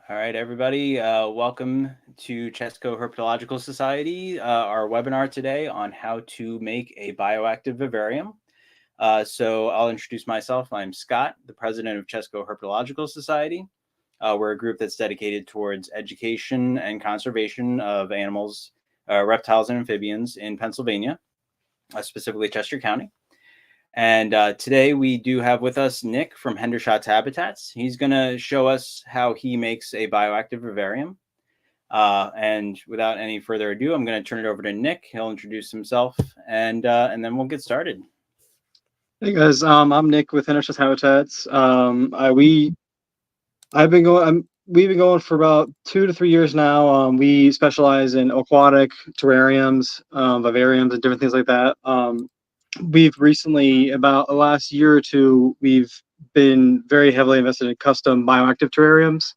All right, everybody. Welcome to Chesco Herpetological Society, our webinar today on how to make a bioactive vivarium. So I'll introduce myself. I'm Scott, the president of Chesco Herpetological Society. We're a group that's dedicated towards education and conservation of animals, reptiles, and amphibians in Pennsylvania, specifically Chester County. And today we do have with us Nick from Hendershots Habitats. He's going to show us how he makes a bioactive vivarium. And without any further ado, I'm going to turn it over to Nick. He'll introduce himself, and then we'll get started. Hey guys, I'm Nick with Hendershots Habitats. We've been going for about 2 to 3 years now. We specialize in aquatic terrariums, vivariums, and different things like that. We've recently, about the last year or two, we've been very heavily invested in custom bioactive terrariums.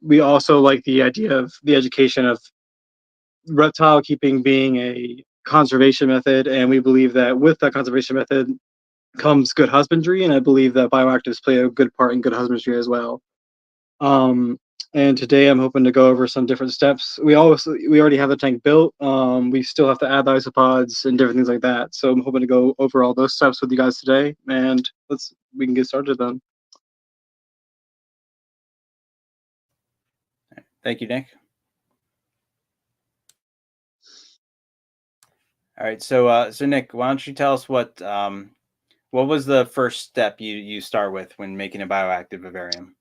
We also like the idea of the education of reptile keeping being a conservation method, and we believe that with that conservation method comes good husbandry, and I believe that bioactives play a good part in good husbandry as well. And today I'm hoping to go over some different steps. We already have the tank built. We still have to add the isopods and different things like that. So I'm hoping to go over all those steps with you guys today, and we can get started then. Thank you, Nick. All right, so Nick, why don't you tell us what was the first step you start with when making a bioactive vivarium?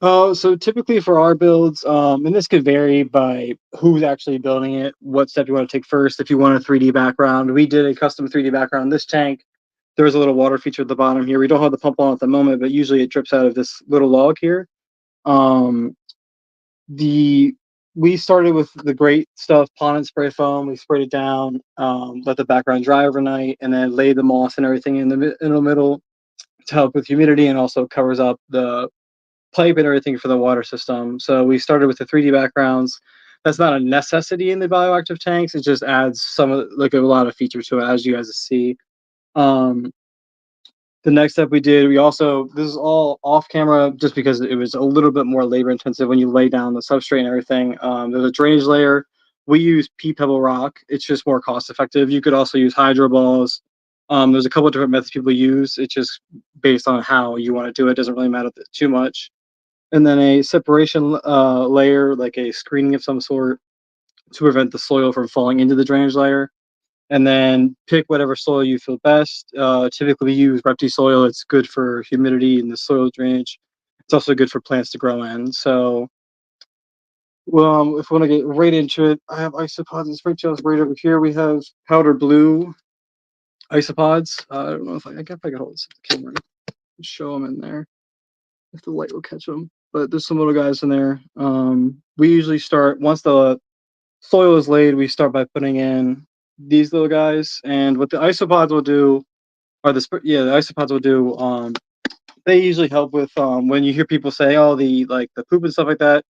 So typically for our builds, and this could vary by who's actually building it, what step you want to take first. If you want a 3D background, we did a custom 3D background. This tank, there's a little water feature at the bottom here. We don't have the pump on at the moment, but usually it drips out of this little log here. We started with the great stuff, pond and spray foam. We sprayed it down, let the background dry overnight, and then laid the moss and everything in the middle to help with humidity, and also covers up the pipe and everything for the water system. So we started with the 3D backgrounds. That's not a necessity in the bioactive tanks. It just adds a lot of features to it, as you guys see. The next step we did, this is all off camera just because it was a little bit more labor intensive when you lay down the substrate and everything. There's a drainage layer. We use pea pebble rock. It's just more cost effective. You could also use hydro balls. There's a couple of different methods people use. It's just based on how you want to do it. It doesn't really matter too much. And then a separation layer, like a screening of some sort to prevent the soil from falling into the drainage layer. And then pick whatever soil you feel best. Typically we use Repti soil. It's good for humidity and the soil drainage. It's also good for plants to grow in. So if we want to get right into it, I have isopods and springtails right over here. We have powder blue isopods. I don't know I guess I can hold this at the camera and show them in there if the light will catch them. But there's some little guys in there. We usually start, once the soil is laid, we start by putting in these little guys. And what the isopods will do, they usually help with when you hear people say, oh, the poop and stuff like that.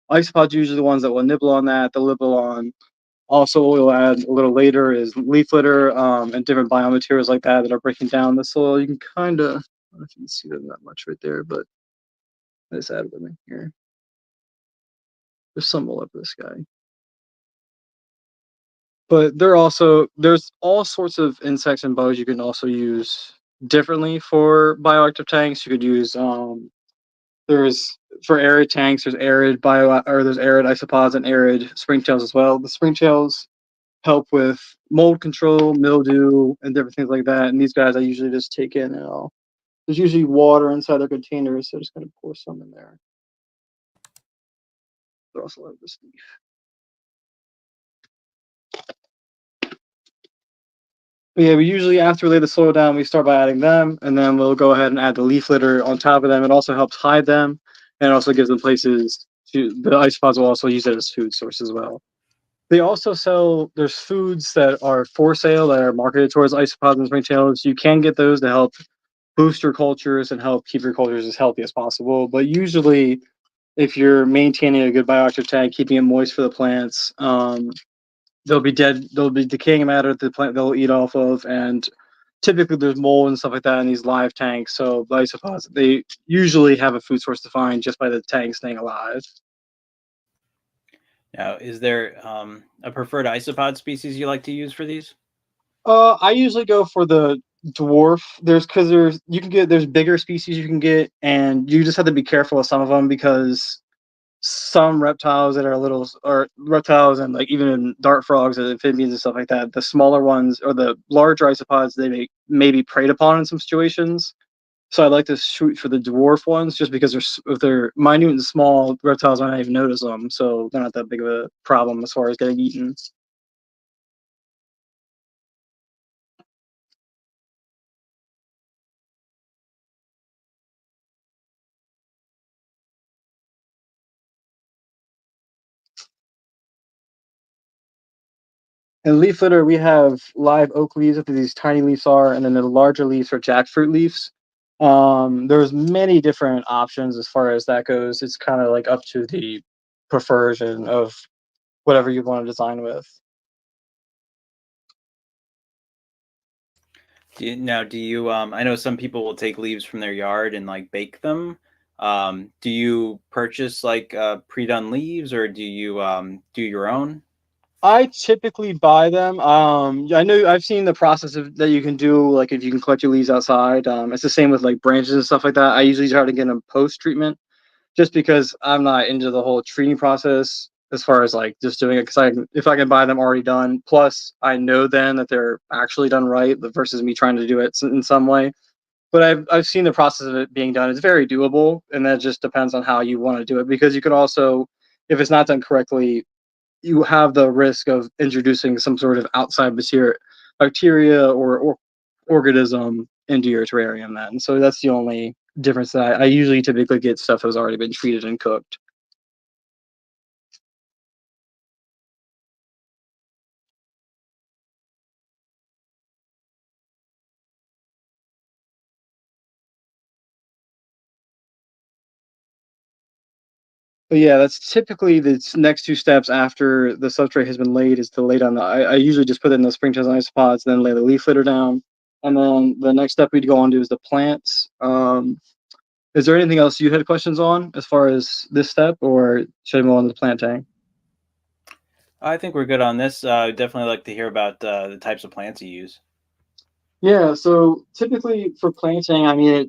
Isopods are usually the ones that will nibble on that. They'll nibble on. Also, we'll add a little later is leaf litter and different biomaterials like that are breaking down the soil. You can kind of, I don't know if you can see them that much right there, but I just added them in here. There's some all over this guy. But there's all sorts of insects and bugs you can also use differently for bioactive tanks. You could use for arid tanks, there's arid isopods and arid springtails as well. The springtails help with mold control, mildew, and different things like that. And these guys I usually just take in and there's usually water inside their containers, so I'm just gonna pour some in there. They're also like this leaf. But yeah, we usually, after we lay the soil down, we start by adding them, and then we'll go ahead and add the leaf litter on top of them. It also helps hide them, and it also gives them places the isopods will also use it as food source as well. They also there's foods that are for sale that are marketed towards isopods and springtails. You can get those to help boost your cultures and help keep your cultures as healthy as possible. But usually, if you're maintaining a good bioactive tank, keeping it moist for the plants, there'll be decaying matter that the plant they'll eat off of, and typically there's mold and stuff like that in these live tanks. So the isopods, they usually have a food source to find just by the tank staying alive. Now, is there a preferred isopod species you like to use for these? I usually go for the dwarf. There's you can get there's bigger species you can get, and you just have to be careful with some of them because some reptiles that are little or reptiles and like even dart frogs and amphibians and stuff like that, the smaller ones or the larger isopods may be preyed upon in some situations. So I like to shoot for the dwarf ones just because if they're minute and small, reptiles might not even notice them, so they're not that big of a problem as far as getting eaten. In leaf litter, we have live oak leaves, what these tiny leaves are, and then the larger leaves are jackfruit leaves. There's many different options as far as that goes. It's kind of like up to the prefersion of whatever you want to design with. Do you I know some people will take leaves from their yard and like bake them. Do you purchase like pre-done leaves, or do you do your own? I typically buy them. I know I've seen the process that you can do, like if you can collect your leaves outside. It's the same with like branches and stuff like that. I usually try to get them post treatment, just because I'm not into the whole treating process as far as like just doing it. Because if I can buy them already done, plus I know then that they're actually done right versus me trying to do it in some way. But I've seen the process of it being done. It's very doable, and that just depends on how you want to do it. Because you could also, if it's not done correctly, you have the risk of introducing some sort of outside bacteria or organism into your terrarium then. So that's the only difference that I usually typically get stuff that's already been treated and cooked. But yeah, that's typically the next two steps after the substrate has been laid is to lay down I usually just put it in the springtails and isopods, then lay the leaf litter down. And then the next step we'd go on to is the plants. Is there anything else you had questions on as far as this step, or should I move on to the plant tank? I think we're good on this. I'd definitely like to hear about the types of plants you use. Yeah, so typically for planting, I mean,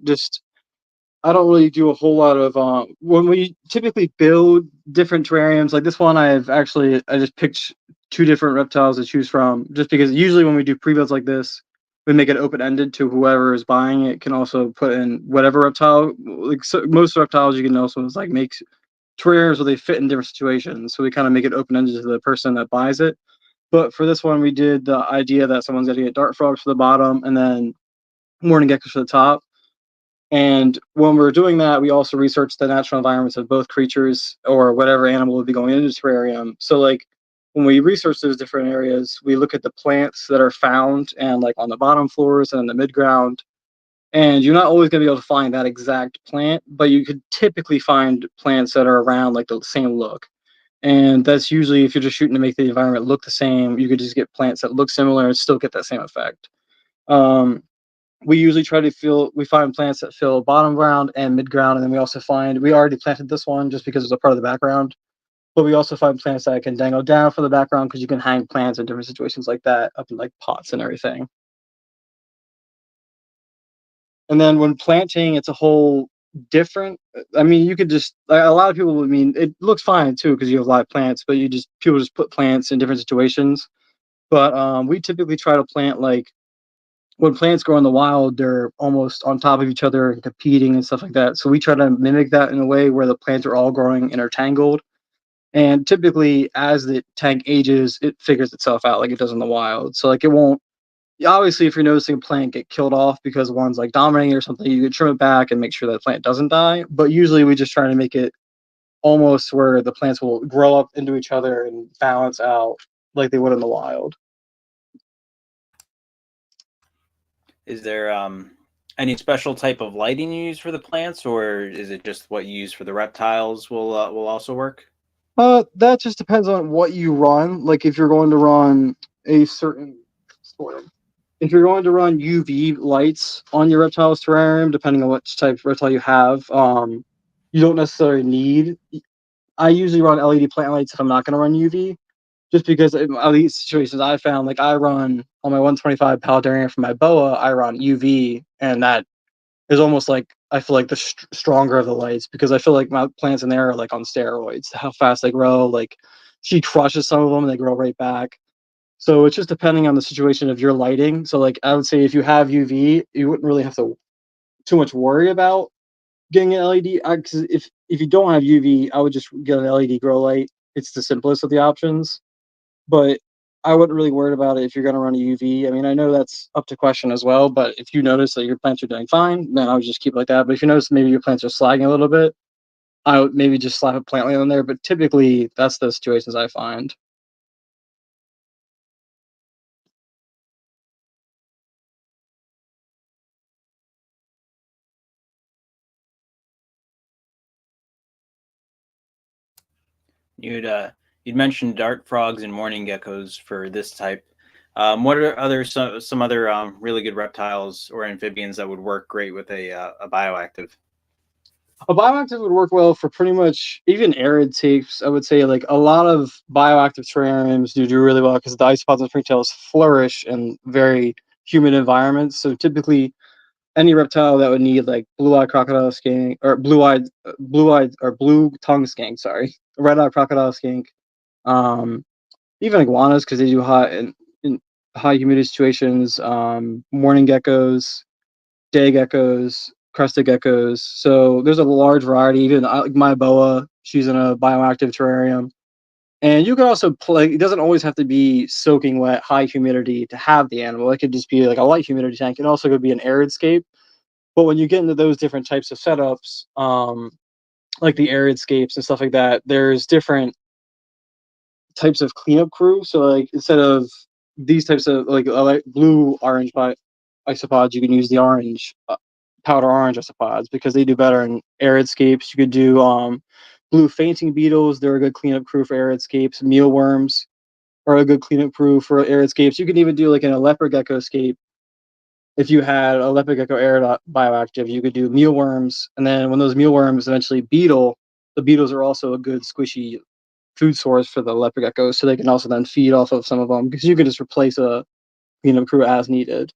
I don't really do a whole lot of when we typically build different terrariums. Like this one, I just picked two different reptiles to choose from, just because usually when we do pre-builds like this, we make it open ended to whoever is buying it can also put in whatever reptile. Like so, most reptiles, you can also like make terrariums where they fit in different situations. So we kind of make it open ended to the person that buys it. But for this one, we did the idea that someone's going to get dart frogs for the bottom and then morning geckos for the top. And when we're doing that, we also research the natural environments of both creatures or whatever animal would be going into the terrarium. So, like, when we research those different areas, we look at the plants that are found and like on the bottom floors and in the mid ground. And you're not always going to be able to find that exact plant, but you could typically find plants that are around like the same look. And that's usually if you're just shooting to make the environment look the same, you could just get plants that look similar and still get that same effect. Um, we usually we find plants that fill bottom ground and mid ground, and then we already planted this one just because it's a part of the background. But we also find plants that can dangle down for the background because you can hang plants in different situations like that up in like pots and everything. And then when planting, it's a whole different. I mean, you could just like, a lot of people. I mean, it looks fine too because you have live plants, but people just put plants in different situations. But we typically try to plant like when plants grow in the wild, they're almost on top of each other and competing and stuff like that. So we try to mimic that in a way where the plants are all growing intertangled. And typically, as the tank ages, it figures itself out like it does in the wild. So like it won't. Obviously, if you're noticing a plant get killed off because one's like dominating or something, you can trim it back and make sure that plant doesn't die. But usually, we just try to make it almost where the plants will grow up into each other and balance out like they would in the wild. Is there any special type of lighting you use for the plants, or is it just what you use for the reptiles will also work? That just depends on what you run. Like if you're going to run a certain story. if you're going to run UV lights on your reptiles terrarium, depending on which type of reptile you have, you don't necessarily need. I usually run LED plant lights if I'm not going to run UV, just because at least situations I found, like I run on my 125 paludarium for my boa, I run UV, and that is almost like I feel like the stronger of the lights because I feel like my plants in there are like on steroids. How fast they grow, like she crushes some of them and they grow right back. So it's just depending on the situation of your lighting. So like I would say if you have UV, you wouldn't really have to too much worry about getting an LED. Because if you don't have UV, I would just get an LED grow light. It's the simplest of the options. But I wouldn't really worry about it if you're going to run a UV. I mean, I know that's up to question as well, but if you notice that your plants are doing fine, then I would just keep it like that. But if you notice maybe your plants are slagging a little bit, I would maybe just slap a plant light on there. But typically, that's the situations I find. You'd mentioned dart frogs and mourning geckos for this type. What are some other really good reptiles or amphibians that would work great with a bioactive? A bioactive would work well for pretty much even arid tapes. I would say like a lot of bioactive terrariums do really well because the isopods and springtails flourish in very humid environments. So typically, any reptile that would need like blue-eyed crocodile skink or blue-eyed or blue-tongue skink, sorry, red-eyed crocodile skink, um, even iguanas because they do hot in high humidity situations, morning geckos, day geckos, crested geckos. So there's a large variety. Even like my boa, she's in a bioactive terrarium. And you can also play. It doesn't always have to be soaking wet, high humidity to have the animal. It could just be like a light humidity tank. It also could be an arid scape. But when you get into those different types of setups, like the arid scapes and stuff like that, there's different types of cleanup crew. So like instead of these types of like blue orange isopods, you can use the orange powder orange isopods because they do better in arid scapes. You could do blue fainting beetles. They're a good cleanup crew for arid scapes. Mealworms are a good cleanup crew for arid scapes. You can even do like in a leopard gecko scape. If you had a leopard gecko arid bioactive, you could do mealworms, and then when those mealworms eventually beetle, the beetles are also a good squishy food source for the leopard geckos, so they can also then feed off of some of them because you can just replace a cleanup crew as needed.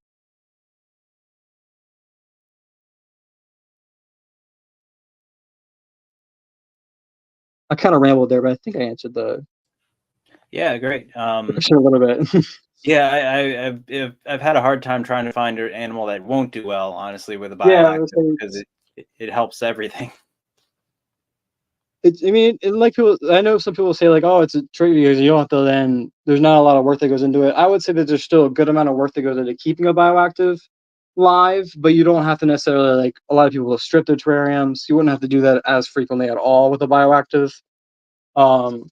I kind of rambled there, but I think I answered the Yeah, great. question a little bit. Yeah, I've had a hard time trying to find an animal that won't do well, honestly, with a Yeah, bioactive because it helps everything. it's. I mean, like people. I know some people say like, "Oh, it's a trait because you don't have to." Then there's not a lot of work that goes into it. I would say that there's still a good amount of work that goes into keeping a bioactive live, but you don't have to necessarily like. A lot of people will strip their terrariums. You wouldn't have to do that as frequently at all with a bioactive. Um,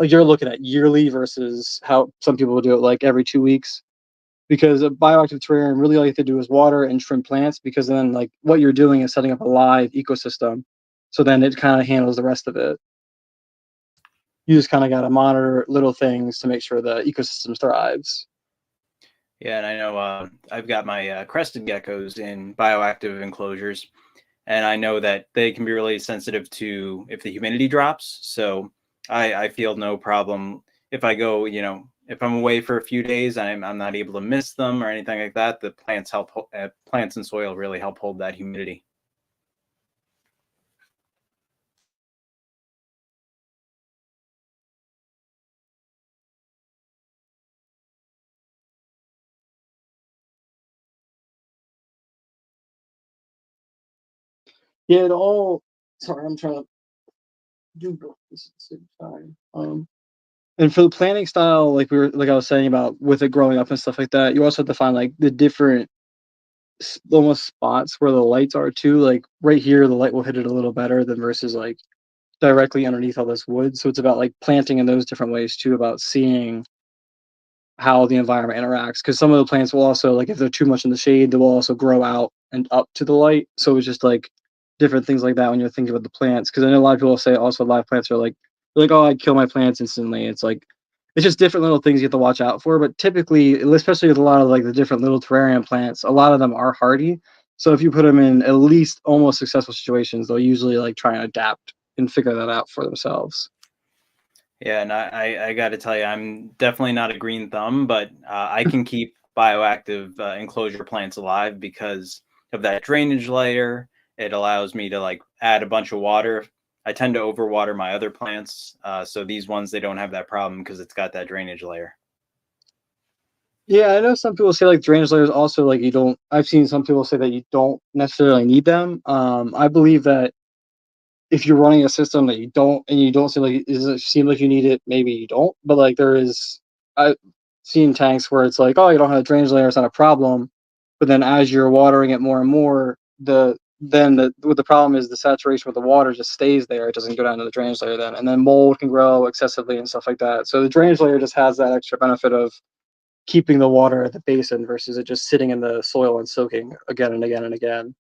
like you're looking at yearly versus how some people will do it like every 2 weeks. Because a bioactive terrarium really all you have to do is water and trim plants because then like what you're doing is setting up a live ecosystem. So then it kind of handles the rest of it. You just kind of got to monitor little things to make sure the ecosystem thrives. Yeah, and I know I've got my crested geckos in bioactive enclosures, and I know that they can be really sensitive to if the humidity drops. So I feel no problem if I go, if I'm away for a few days, I'm not able to miss them or anything like that. The plants and soil really help hold that humidity. Yeah, it all. Sorry, I'm trying to do both this at the same time. And for the planting style, like I was saying about with it growing up and stuff like that, you also have to find like the different almost spots where the lights are too. Like right here, the light will hit it a little better than versus like directly underneath all this wood. So it's about like planting in those different ways too, about seeing how the environment interacts. Because some of the plants will also like if they're too much in the shade, they will also grow out and up to the light. So it's just like different things like that when you're thinking about the plants. Because I know a lot of people say also live plants are like they're like, oh, I'd kill my plants instantly. It's like it's just different little things you have to watch out for. But typically, especially with a lot of like the different little terrarium plants, a lot of them are hardy. So if you put them in at least almost successful situations, they'll usually like try and adapt and figure that out for themselves. Yeah, and I got to tell you, I'm definitely not a green thumb, but I can keep bioactive enclosure plants alive because of that drainage layer. It allows me to like add a bunch of water. I tend to overwater my other plants, so these ones they don't have that problem because it's got that drainage layer. Yeah, I know some people say like drainage layers also like you don't. I've seen some people say that you don't necessarily need them. I believe that if you're running a system that you don't and you don't seem like does it seem like you need it, maybe you don't. But like there is, I've seen tanks where it's like, oh, you don't have a drainage layer, it's not a problem. But then as you're watering it more and more, what the problem is the saturation with the water just stays there. It doesn't go down to the drainage layer then, and then mold can grow excessively and stuff like that. So the drainage layer just has that extra benefit of keeping the water at the basin versus it just sitting in the soil and soaking again and again and again.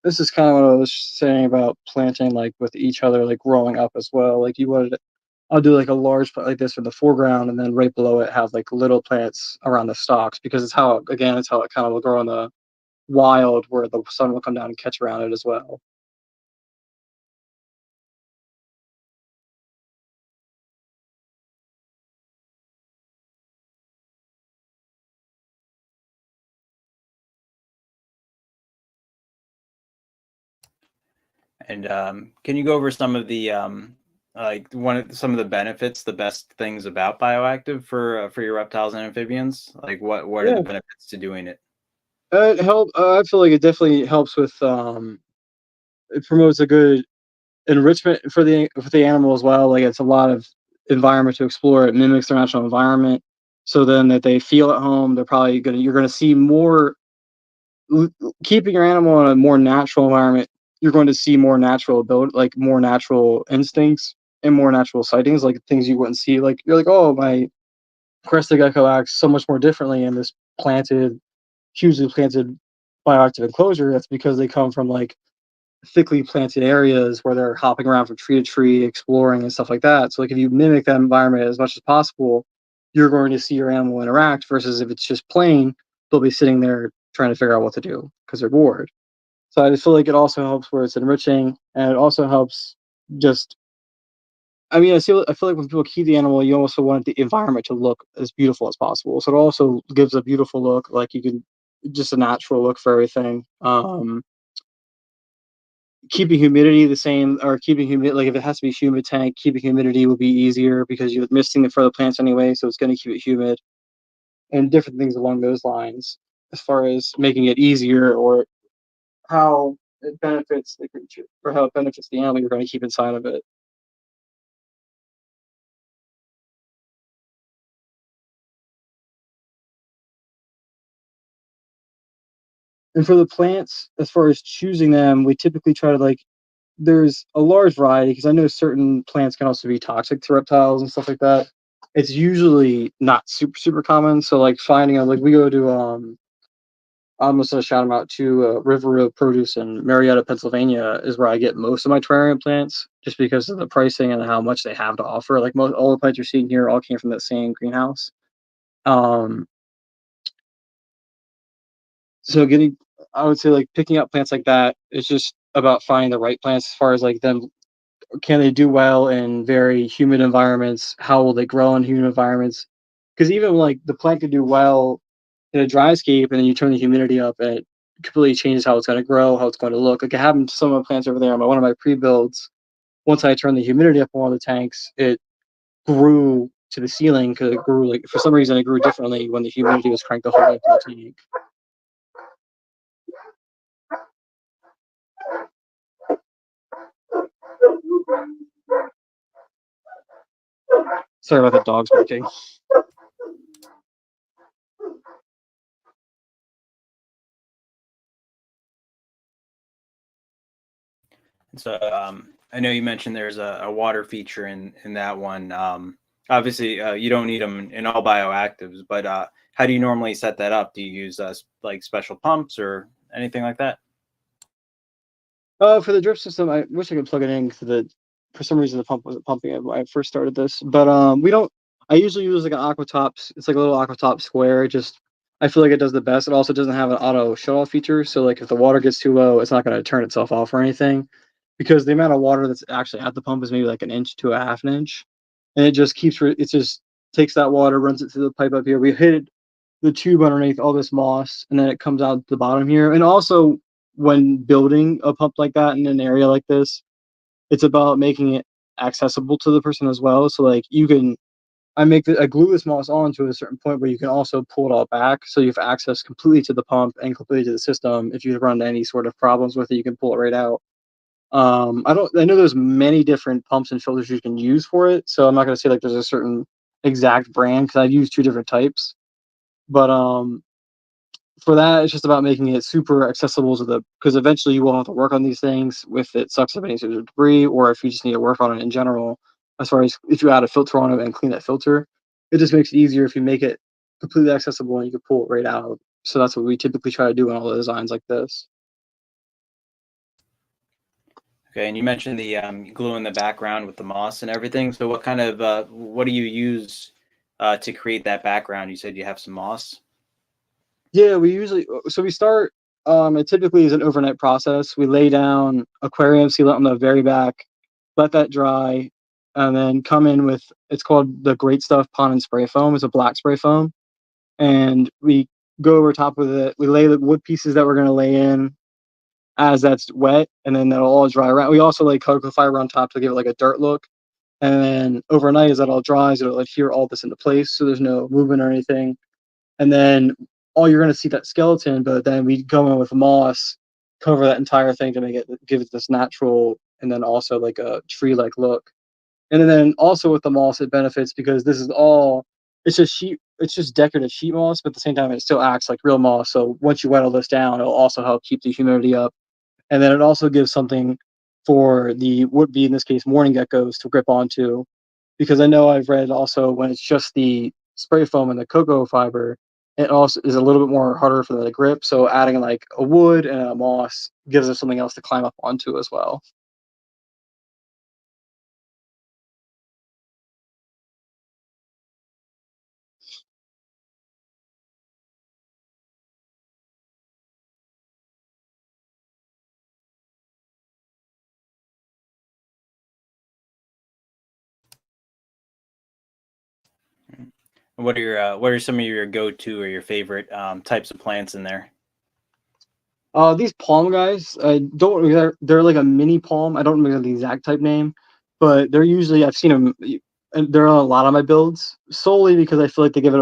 This is kind of what I was saying about planting like with each other, like growing up as well. Like you wanted, I'll do like a large plant like this in the foreground, and then right below it have like little plants around the stalks because it's how again it's how it kind of will grow in the wild where the sun will come down and catch around it as well. And can you go over some of the like some of the benefits, the best things about bioactive for your reptiles and amphibians? Like what are the Yeah, benefits to doing it? it help. I feel like it definitely helps with. It promotes a good enrichment for the animal as well. Like it's a lot of environment to explore. It mimics their natural environment, so then that they feel at home. They're probably gonna you're gonna see more keeping your animal in a more natural environment. You're going to see more natural ability, like more natural instincts and more natural sightings, like things you wouldn't see. Like you're like, oh, my crested gecko acts so much more differently in this planted, hugely planted bioactive enclosure. That's because they come from like thickly planted areas where they're hopping around from tree to tree, exploring and stuff like that. So like if you mimic that environment as much as possible, you're going to see your animal interact versus if it's just plain, they'll be sitting there trying to figure out what to do because they're bored. So I just feel like it also helps where it's enriching and it also helps just I mean, I feel like when people keep the animal, you also want the environment to look as beautiful as possible. So it also gives a beautiful look, like you can just a natural look for everything. Keeping humidity the same or keeping humid like if it has to be humid tank, keeping humidity will be easier because you're misting it for the plants anyway, so it's going to keep it humid and different things along those lines as far as making it easier or how it benefits the creature or how it benefits the animal you're going to keep inside of it. And for the plants, as far as choosing them, we typically try to like there's a large variety because I know certain plants can also be toxic to reptiles and stuff like that. It's usually not super common. So like finding a like we go to I'm just gonna shout them out to River Road Produce in Marietta, Pennsylvania, is where I get most of my terrarium plants, just because of the pricing and how much they have to offer. Like most all the plants you're seeing here all came from that same greenhouse. Um, so getting, I would say like picking up plants like that is just about finding the right plants as far as like them can they do well in very humid environments? How will they grow in humid environments? Because even like the plant could do well in a dry scape, and then you turn the humidity up, and it completely changes how it's going to grow, how it's going to look. Like I have some of the plants over there on one of my pre builds. Once I turned the humidity up on one of the tanks, it grew to the ceiling because it grew like for some reason it grew differently when the humidity was cranked the whole way up to the tank. Sorry about the dogs barking. So I know you mentioned there's a water feature in that one. Obviously, you don't need them in all bioactives, but how do you normally set that up? Do you use like special pumps or anything like that? For the drip system, I wish I could plug it in because for some reason the pump wasn't pumping it when I first started this. But we don't. I usually use like an aqua top. It's like a little aqua top square. I feel like it does the best. It also doesn't have an auto shut off feature, so like if the water gets too low, it's not going to turn itself off or anything. Because the amount of water that's actually at the pump is maybe like an inch to a half an inch, and it just takes that water, runs it through the pipe up here. We hit the tube underneath all this moss, and then it comes out the bottom here. And also, when building a pump like that in an area like this, it's about making it accessible to the person as well. So like I glue this moss on to a certain point where you can also pull it all back, so you have access completely to the pump and completely to the system. If you run into any sort of problems with it, you can pull it right out. I know there's many different pumps and filters you can use for it, so I'm not gonna say like there's a certain exact brand because I've used two different types. But for that, it's just about making it super accessible to the because eventually you will have to work on these things if it sucks up any sort of debris or if you just need to work on it in general. As far as if you add a filter on it and clean that filter, it just makes it easier if you make it completely accessible and you can pull it right out. So that's what we typically try to do on all the designs like this. Okay, and you mentioned the glue in the background with the moss and everything. So what kind of what do you use to create that background? You said you have some moss. Yeah, we start. It typically is an overnight process. We lay down aquarium sealant on the very back, let that dry, and then come in with it's called the Great Stuff Pond and Spray Foam. It's a black spray foam, and we go over top with it. We lay the wood pieces that we're gonna lay in as that's wet, and then that'll all dry around. We also lay cocoa fiber on top to give it like a dirt look, and then overnight as that all dries, it'll adhere all this into place, so there's no movement or anything. And then all you're going to see that skeleton, but then we go in with moss, cover that entire thing to make it give it this natural and then also like a tree-like look. And then also with the moss, it benefits because this is all it's just decorative sheet moss, but at the same time it still acts like real moss. So once you wet all this down, it'll also help keep the humidity up. And then it also gives something for the would be in this case morning geckos to grip onto because I know I've read also when it's just the spray foam and the cocoa fiber, it also is a little bit more harder for the grip. So adding like a wood and a moss gives us something else to climb up onto as well. What are some of your go-to or your favorite types of plants in there? These palm guys, I don't. They're like a mini palm. I don't remember the exact type name, but they're usually I've seen them, and they're on a lot of my builds solely because I feel like they give it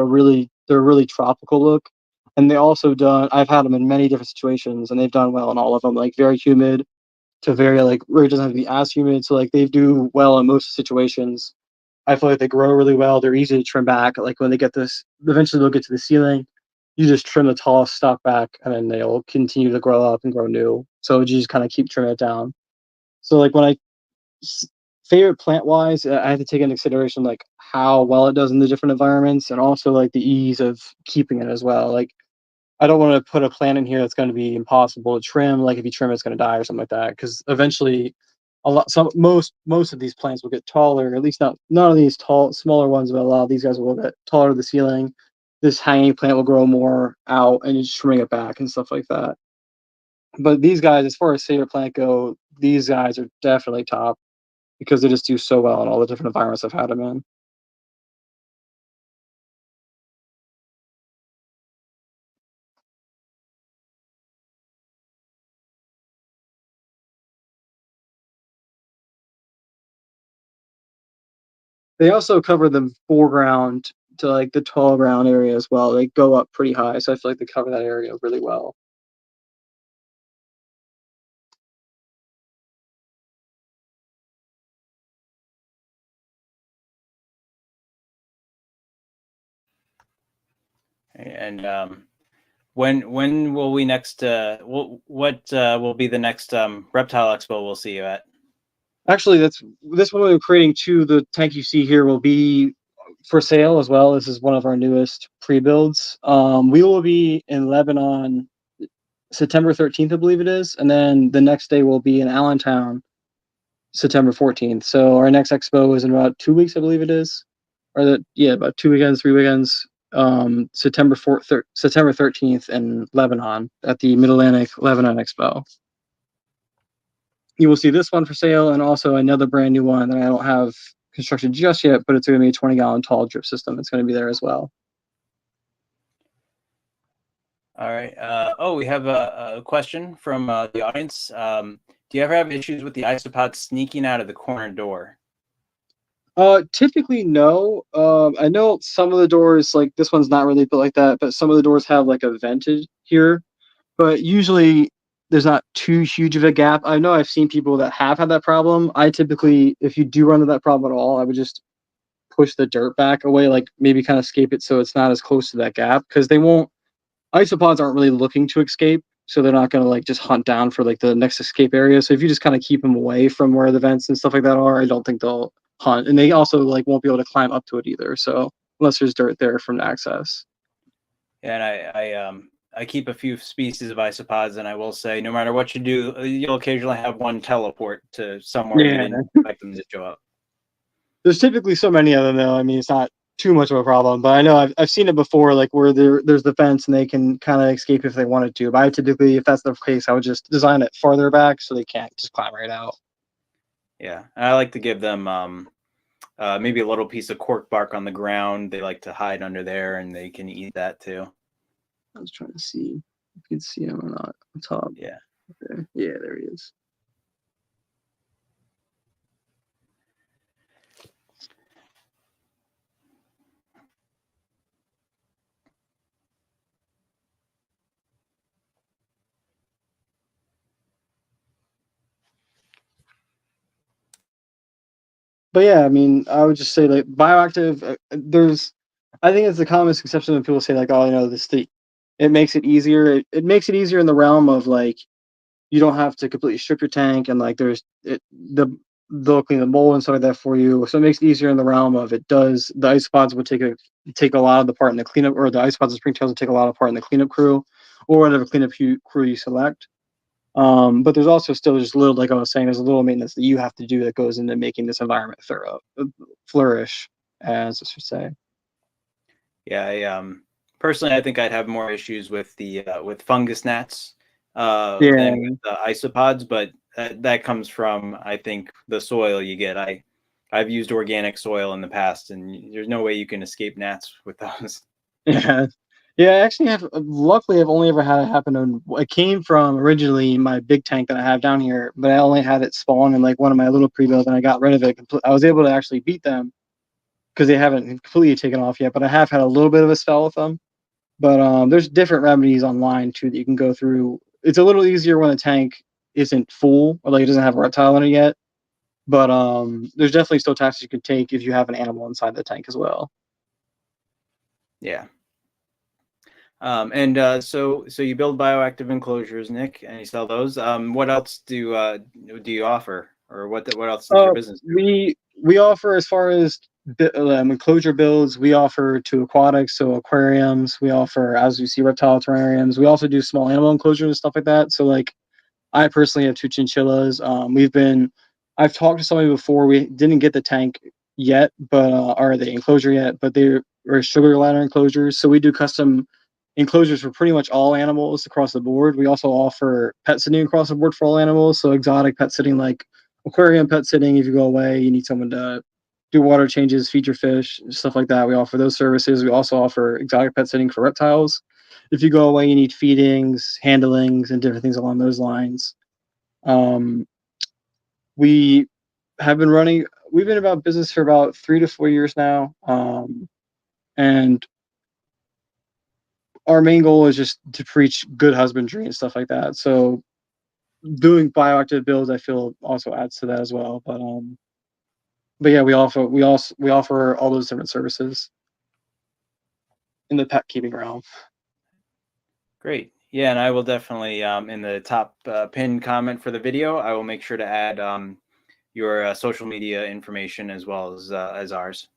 they're a really tropical look, and they also done. I've had them in many different situations, and they've done well in all of them. Like very humid to very like where it doesn't have to be as humid. So like they do well in most situations. I feel like they grow really well. They're easy to trim back. Like when they get this, eventually they'll get to the ceiling. You just trim the tallest stalk back, and then they'll continue to grow up and grow new. So you just kind of keep trimming it down. So like favorite plant wise, I have to take into consideration like how well it does in the different environments, and also like the ease of keeping it as well. Like I don't want to put a plant in here that's going to be impossible to trim. Like if you trim it, it's going to die or something like that. Because eventually, most of these plants will get taller. At least not none of these smaller ones, but a lot of these guys will get taller to the ceiling. This hanging plant will grow more out, and you just trimming it back and stuff like that. But these guys, as far as favorite plant go, these guys are definitely top because they just do so well in all the different environments I've had them in. They also cover the foreground to like the tall ground area as well. They go up pretty high, so I feel like they cover that area really well. And when will we next? What will be the next reptile expo we'll see you at? Actually, that's this one we're creating too. The tank you see here will be for sale as well. This is one of our newest pre-builds. We will be in Lebanon September 13th, I believe it is, and then the next day we'll be in Allentown September 14th. So our next expo is in about 2 weeks, I believe it is, about 2 weekends, 3 weekends. September 13th in Lebanon at the Mid Atlantic Lebanon Expo. You will see this one for sale, and also another brand new one that I don't have constructed just yet, but it's going to be a 20-gallon tall drip system. It's going to be there as well. All right. We have a question from the audience. Do you ever have issues with the isopods sneaking out of the corner door? Typically, no. I know some of the doors, like this one's not really built like that, but some of the doors have like a vented here. But usually there's not too huge of a gap. I know I've seen people that have had that problem. I typically, if you do run into that problem at all, I would just push the dirt back away, like maybe kind of escape it so it's not as close to that gap, because they won't. Isopods aren't really looking to escape, so they're not going to like just hunt down for like the next escape area. So if you just kind of keep them away from where the vents and stuff like that are, I don't think they'll hunt, and they also like won't be able to climb up to it either. So unless there's dirt there from access. And I keep a few species of isopods, and I will say, no matter what you do, you'll occasionally have one teleport to somewhere you Yeah, didn't expect them to show up. there's typically so many of them though. I mean, it's not too much of a problem, but I know I've seen it before, like where there's the fence and they can kind of escape if they wanted to. But I typically, if that's the case, I would just design it farther back so they can't just climb right out. Yeah, I like to give them maybe a little piece of cork bark on the ground. They like to hide under there, and they can eat that too. I was trying to see if you can see him or not on top. Yeah. Okay. Yeah, there he is. But yeah, I mean, I would just say like bioactive. I think it's the common misconception when people say like, oh, it makes it easier. It makes it easier in the realm of like you don't have to completely strip your tank, and like they'll clean the bowl and stuff like that for you. So it makes it easier in the realm of it does. The isopods would take a lot of the part in the cleanup, or the isopods and springtails would take a lot of part in the cleanup crew, or whatever cleanup crew you select. But there's also still just little, like I was saying, there's a little maintenance that you have to do that goes into making this environment flourish, as I should say. Yeah, personally, I think I'd have more issues with fungus gnats Yeah, than with the isopods, but that comes from, I think, the soil you get. I've used organic soil in the past, and there's no way you can escape gnats with those. yeah, yeah. I actually have. Luckily, I've only ever had it happen. It came from originally my big tank that I have down here, but I only had it spawn in like one of my little pre-builds, and I got rid of it. I was able to actually beat them because they haven't completely taken off yet. But I have had a little bit of a spell with them. But there's different remedies online too that you can go through. It's a little easier when the tank isn't full or like it doesn't have a reptile in it yet. But there's definitely still tactics you could take if you have an animal inside the tank as well. Yeah. So you build bioactive enclosures, Nick, and you sell those. What else do you offer, or what else does your business do? We offer as far as enclosure builds. We offer to aquatics, so aquariums. We offer, as you see, reptile terrariums. We also do small animal enclosures and stuff like that. So like I personally have two chinchillas. I've talked to somebody before. We didn't get the tank yet, but or the enclosure yet, but they are sugar ladder enclosures. So we do custom enclosures for pretty much all animals across the board. We also offer pet sitting across the board for all animals. So exotic pet sitting, like aquarium pet sitting. If you go away, you need someone to do water changes, feed your fish, stuff like that. We offer those services. We also offer exotic pet sitting for reptiles. If you go away, you need feedings, handlings, and different things along those lines. Um, we have been running. We've been about business for about 3 to 4 years now, and our main goal is just to preach good husbandry and stuff like that. So doing bioactive builds, I feel, also adds to that as well. But yeah, we offer all those different services in the pet keeping realm. Great. Yeah, and I will definitely in the top pinned comment for the video, I will make sure to add your social media information as well as ours.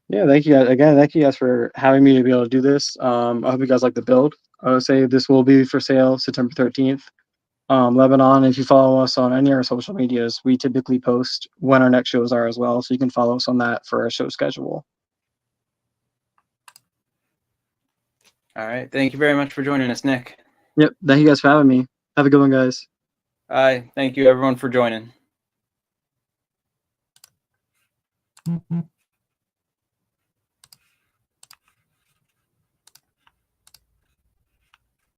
Yeah, thank you guys again. Thank you guys for having me to be able to do this. I hope you guys like the build. I would say this will be for sale September 13th. Lebanon, if you follow us on any of our social medias, we typically post when our next shows are as well. So you can follow us on that for our show schedule. All right. Thank you very much for joining us, Nick. Yep. Thank you guys for having me. Have a good one, guys. Thank you everyone for joining.